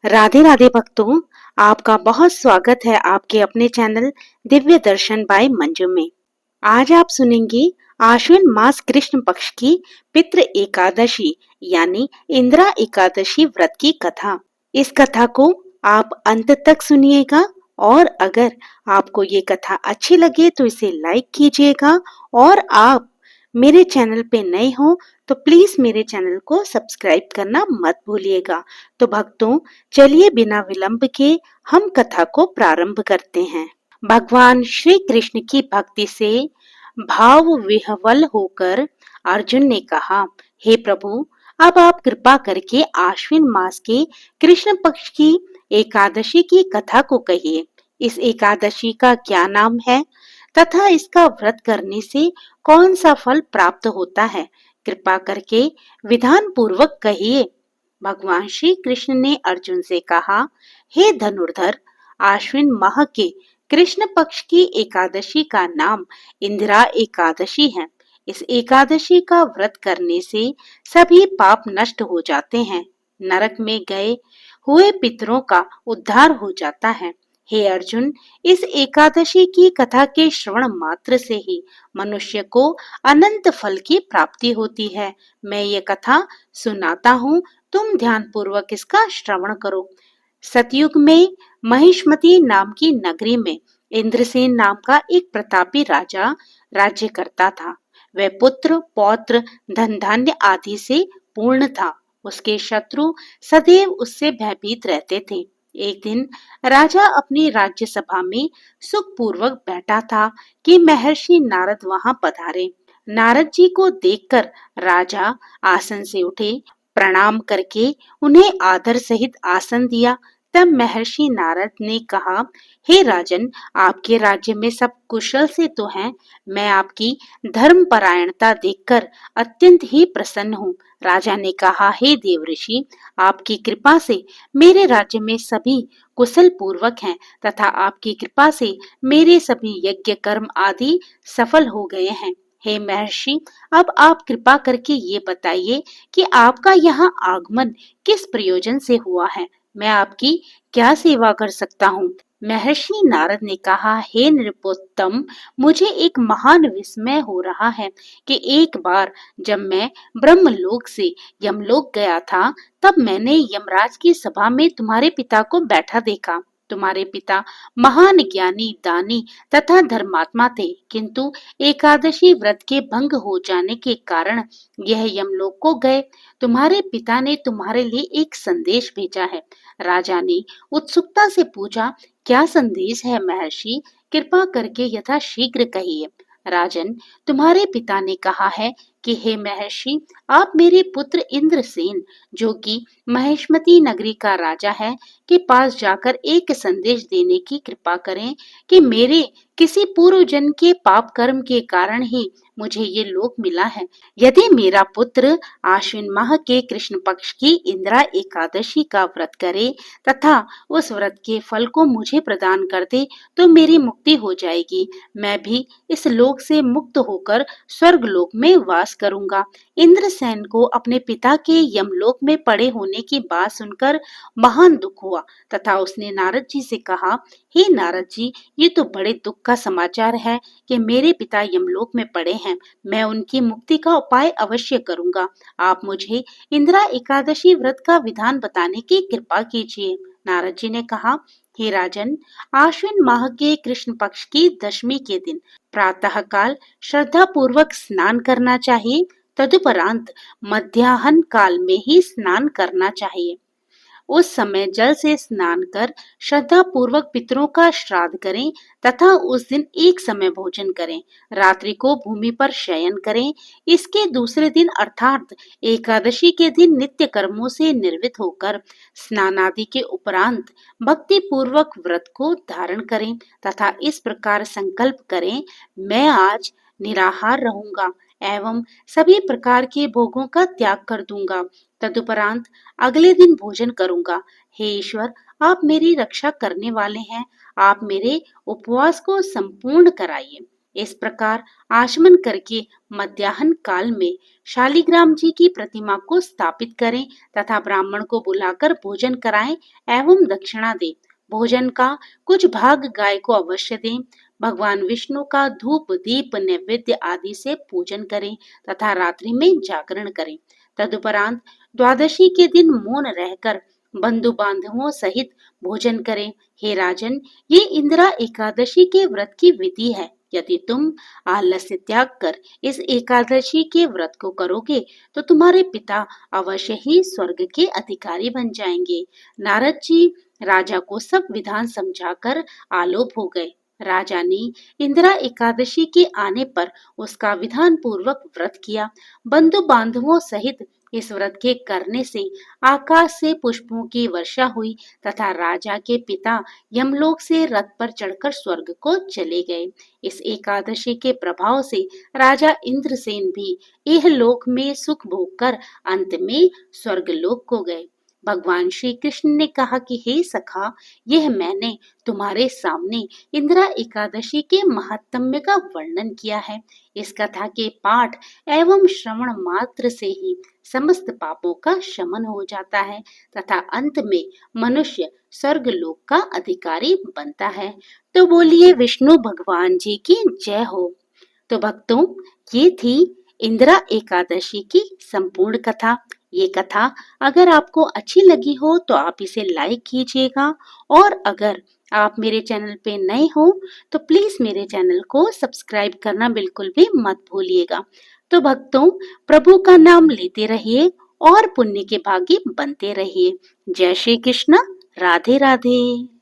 राधे राधे भक्तों, आपका बहुत स्वागत है आपके अपने चैनल दिव्य दर्शन बाय मंजू में। आज आप सुनेंगे आश्विन मास कृष्ण पक्ष की पितृ एकादशी यानी इंदिरा एकादशी व्रत की कथा। इस कथा को आप अंत तक सुनिएगा और अगर आपको ये कथा अच्छी लगे तो इसे लाइक कीजिएगा और आप मेरे चैनल पे नए हो तो प्लीज मेरे चैनल को सब्सक्राइब करना मत भूलिएगा। तो भक्तों, चलिए बिना विलंब के हम कथा को प्रारंभ करते हैं। भगवान श्री कृष्ण की भक्ति से भाव विह्वल होकर अर्जुन ने कहा, हे प्रभु, अब आप कृपा करके आश्विन मास के कृष्ण पक्ष की एकादशी की कथा को कहिए। इस एकादशी का क्या नाम है तथा इसका व्रत करने से कौन सा फल प्राप्त होता है? कृपा करके विधान पूर्वक कहिए। भगवान श्री कृष्ण ने अर्जुन से कहा, हे धनुर्धर, आश्विन माह के कृष्ण पक्ष की एकादशी का नाम इंदिरा एकादशी है। इस एकादशी का व्रत करने से सभी पाप नष्ट हो जाते हैं, नरक में गए हुए पितरों का उद्धार हो जाता है। हे अर्जुन, इस एकादशी की कथा के श्रवण मात्र से ही मनुष्य को अनंत फल की प्राप्ति होती है। मैं ये कथा सुनाता हूँ, तुम ध्यान पूर्वक इसका श्रवण करो। सतयुग में महिष्मती नाम की नगरी में इंद्रसेन नाम का एक प्रतापी राजा राज्य करता था। वह पुत्र पौत्र धन धान्य आदि से पूर्ण था। उसके शत्रु सदैव उससे भयभीत रहते थे। एक दिन राजा अपनी राज्य सभा में सुखपूर्वक बैठा था कि महर्षि नारद वहां पधारे। नारद जी को देखकर राजा आसन से उठे, प्रणाम करके उन्हें आदर सहित आसन दिया। तब महर्षि नारद ने कहा, हे राजन, आपके राज्य में सब कुशल से तो हैं। मैं आपकी धर्म परायणता देखकर अत्यंत ही प्रसन्न हूँ। राजा ने कहा, हे देवऋषि, आपकी कृपा से मेरे राज्य में सभी कुशल पूर्वक हैं तथा आपकी कृपा से मेरे सभी यज्ञ कर्म आदि सफल हो गए हैं। हे महर्षि, अब आप कृपा करके ये बताइए कि आपका यहाँ आगमन किस प्रयोजन से हुआ है? मैं आपकी क्या सेवा कर सकता हूँ? महर्षि नारद ने कहा, हे नृपोत्तम, मुझे एक महान विस्मय हो रहा है कि एक बार जब मैं ब्रह्मलोक से यमलोक गया था, तब मैंने यमराज की सभा में तुम्हारे पिता को बैठा देखा। तुम्हारे पिता महान ज्ञानी, दानी तथा धर्मात्मा थे, किंतु एकादशी व्रत के भंग हो जाने के कारण यह यमलोक को गए। तुम्हारे पिता ने तुम्हारे लिए एक संदेश भेजा है। राजा ने उत्सुकता से पूछा, क्या संदेश है महर्षि? कृपा करके यथाशीघ्र कहिए। राजन, तुम्हारे पिता ने कहा है कि हे महर्षि, आप मेरे पुत्र इंद्रसेन, जो कि महिष्मती नगरी का राजा है, के पास जाकर एक संदेश देने की कृपा करें कि मेरे किसी पूर्व जन्म के पाप कर्म के कारण ही मुझे ये लोक मिला है। यदि मेरा पुत्र आश्विन माह के कृष्ण पक्ष की इंदिरा एकादशी का व्रत करे तथा उस व्रत के फल को मुझे प्रदान कर दे तो मेरी मुक्ति हो जाएगी। मैं भी इस लोक से मुक्त होकर स्वर्ग लोक में वास करूंगा। इंद्रसेन को अपने पिता के यमलोक में पड़े होने की बात सुनकर महान दुख हुआ तथा उसने नारद जी से कहा, हे नारद जी, ये तो बड़े दुख का समाचार है कि मेरे पिता यमलोक में पड़े हैं। मैं उनकी मुक्ति का उपाय अवश्य करूंगा। आप मुझे इंदिरा एकादशी व्रत का विधान बताने की कृपा कीजिए। नारद जी ने कहा, हे राजन, आश्विन माह के कृष्ण पक्ष की दशमी के दिन प्रातः काल श्रद्धा पूर्वक स्नान करना चाहिए। तदुपरांत मध्याह्न काल में ही स्नान करना चाहिए। उस समय जल से स्नान कर श्रद्धा पूर्वक पितरों का श्राद्ध करें तथा उस दिन एक समय भोजन करें। रात्रि को भूमि पर शयन करें। इसके दूसरे दिन अर्थात एकादशी के दिन नित्य कर्मों से निर्वृत्त होकर स्नान आदि के उपरांत भक्ति पूर्वक व्रत को धारण करें तथा इस प्रकार संकल्प करें, मैं आज निराहार रहूंगा एवं सभी प्रकार के भोगों का त्याग कर दूंगा। तदुपरांत अगले दिन भोजन करूंगा। हे ईश्वर, आप मेरी रक्षा करने वाले हैं। आप मेरे उपवास को संपूर्ण कराइए। इस प्रकार आचमन करके मध्याह्न काल में शालिग्राम जी की प्रतिमा को स्थापित करें तथा ब्राह्मण को बुलाकर भोजन कराएं एवं दक्षिणा दें। भोजन का कुछ भाग गाय को अवश्य दें। भगवान विष्णु का धूप दीप नैवेद्य आदि से पूजन करें तथा रात्रि में जागरण करें। तदुपरांत द्वादशी के दिन मौन रहकर बंधु बांधवों सहित भोजन करें। हे राजन, ये इंदिरा एकादशी के व्रत की विधि है। यदि तुम आलस्य त्याग कर इस एकादशी के व्रत को करोगे तो तुम्हारे पिता अवश्य ही स्वर्ग के अधिकारी बन जाएंगे। नारद जी राजा को सब विधान समझाकर आलोप हो गए। राजा ने इंदिरा एकादशी के आने पर उसका विधान पूर्वक व्रत किया। बंधु बांधवों सहित इस व्रत के करने से आकाश से पुष्पों की वर्षा हुई तथा राजा के पिता यमलोक से रथ पर चढ़कर स्वर्ग को चले गए। इस एकादशी के प्रभाव से राजा इंद्रसेन भी इहलोक में सुख भोग कर अंत में स्वर्गलोक को गए। भगवान श्री कृष्ण ने कहा कि हे सखा, यह मैंने तुम्हारे सामने इंदिरा एकादशी के महात्म्य का वर्णन किया है। इस कथा के पाठ एवं श्रवण मात्र से ही समस्त पापों का शमन हो जाता है तथा अंत में मनुष्य स्वर्ग लोक का अधिकारी बनता है। तो बोलिए विष्णु भगवान जी की जय हो। तो भक्तों, ये थी इंदिरा एकादशी की संपूर्ण कथा। ये कथा अगर आपको अच्छी लगी हो तो आप इसे लाइक कीजिएगा और अगर आप मेरे चैनल पे नए हो तो प्लीज मेरे चैनल को सब्सक्राइब करना बिल्कुल भी मत भूलिएगा। तो भक्तों, प्रभु का नाम लेते रहिए और पुण्य के भागी बनते रहिए। जय श्री कृष्ण। राधे राधे।